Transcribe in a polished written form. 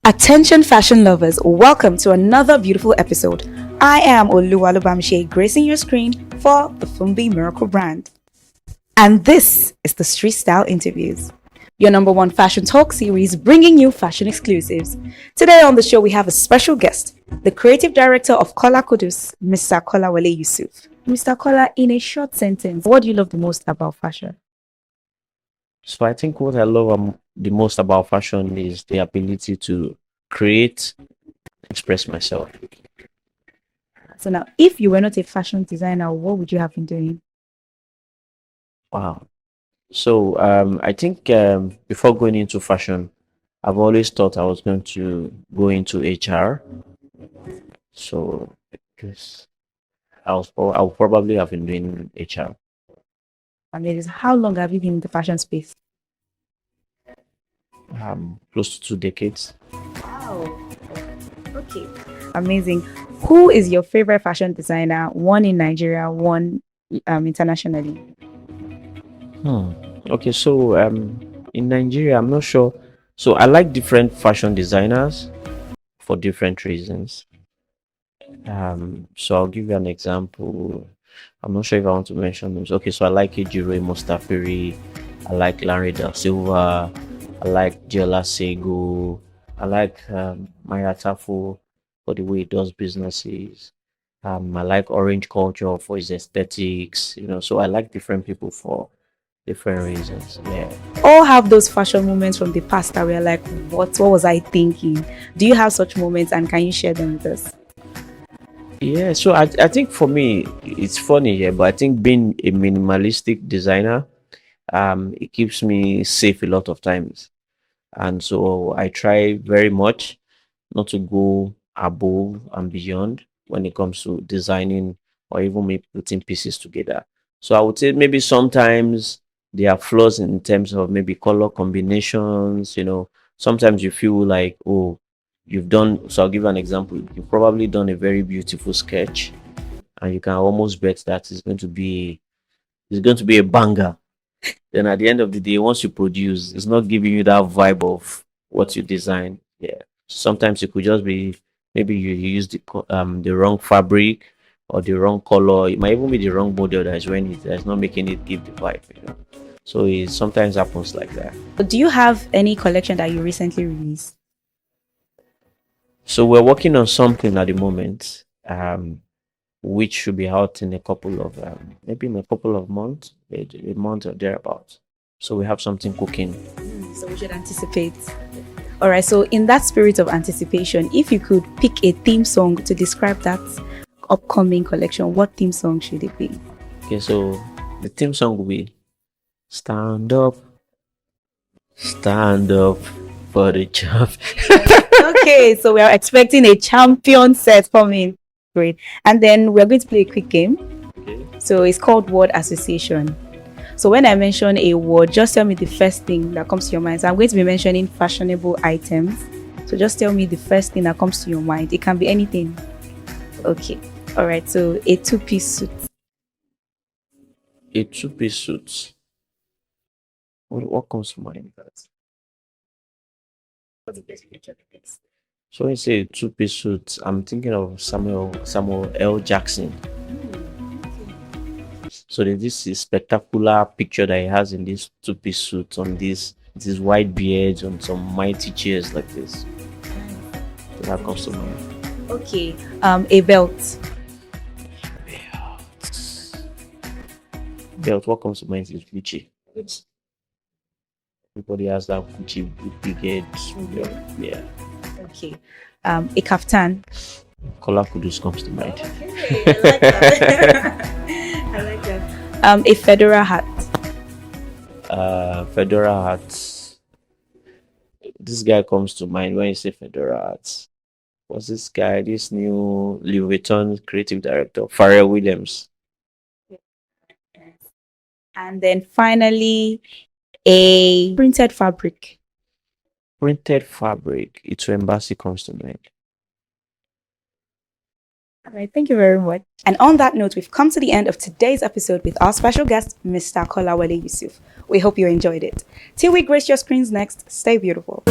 Attention fashion lovers, welcome to another beautiful episode. I am Oluwalubamshe, gracing your screen for the Fumbi Miracle brand. And this is the Street Style Interviews, your number one fashion talk series bringing you fashion exclusives. Today on the show, we have a special guest, the creative director of Kola Kuddus, Mr. Kolawole Yusuf. Mr. Kola, in a short sentence, what do you love the most about fashion? So I think what I love the most about fashion is the ability to create, express myself. So now, if you were not a fashion designer, what would you have been doing? Wow. So I think before going into fashion, I've always thought I was going to go into HR. So because I'll probably have been doing HR. Amazing. How long have you been in the fashion space? Close to 2 decades. Wow. Okay. Amazing. Who is your favorite fashion designer? One in Nigeria, one internationally. Okay, so in Nigeria, I'm not sure. So I like different fashion designers for different reasons. So I'll give you an example. I'm not sure if I want to mention them. Okay, so I like Ejiro Mostafiri, I like Larry Da Silva, I like Jella Sego, I like Maya Tafo for the way he does businesses. I like Orange Culture for his aesthetics, so I like different people for different reasons. Yeah. All have those fashion moments from the past that we're like, what was I thinking? Do you have such moments and can you share them with us? Yeah, so I think for me it's funny, yeah, but I think being a minimalistic designer, it keeps me safe a lot of times. And so I try very much not to go above and beyond when it comes to designing or even maybe putting pieces together. So I would say maybe sometimes there are flaws in terms of maybe color combinations. Sometimes you feel like, oh, you've done. So I'll give you an example. You've probably done a very beautiful sketch, and you can almost bet that it's going to be a banger. Then at the end of the day, once you produce, it's not giving you that vibe of what you design. Yeah. Sometimes it could just be maybe you use the wrong fabric or the wrong color. It might even be the wrong model that's when that's not making it give the vibe. So it sometimes happens like that. Do you have any collection that you recently released? So we're working on something at the moment, which should be out in a couple of maybe in a couple of months, a month or thereabouts. So we have something cooking. So we should anticipate. All right. So in that spirit of anticipation, if you could pick a theme song to describe that upcoming collection, what theme song should it be? Okay, so the theme song will be Stand Up for the Champ. Okay, so we are expecting a champion set coming. Great. And then we're going to play a quick game. Okay. So it's called word association. So when I mention a word, just tell me the first thing that comes to your mind. So I'm going to be mentioning fashionable items. So just tell me the first thing that comes to your mind. It can be anything. Okay. All right. So a two-piece suit. A two-piece suit. What comes to mind? So when you say two-piece suit, I'm thinking of Samuel L. Jackson. So there's this spectacular picture that he has in this two-piece suit on this white beard on some mighty chairs like this. So that comes to mind. Okay. A belt. Belt. What comes to mind is Gucci. Everybody has that Gucci with big heads. Yeah. Okay. A kaftan. Kola Kuddus comes to mind. Okay, I like that. I like that. A fedora hat. Fedora hat. This guy comes to mind when you say fedora hat. What's this guy? This new Louis Vuitton creative director, Pharrell Williams. And then finally, a printed fabric. Printed fabric. It's Embassy comes to mind. All right, thank you very much. And on that note, we've come to the end of today's episode with our special guest, Mr. Kolawole Yusuf. We hope you enjoyed it. Till we grace your screens next, stay beautiful.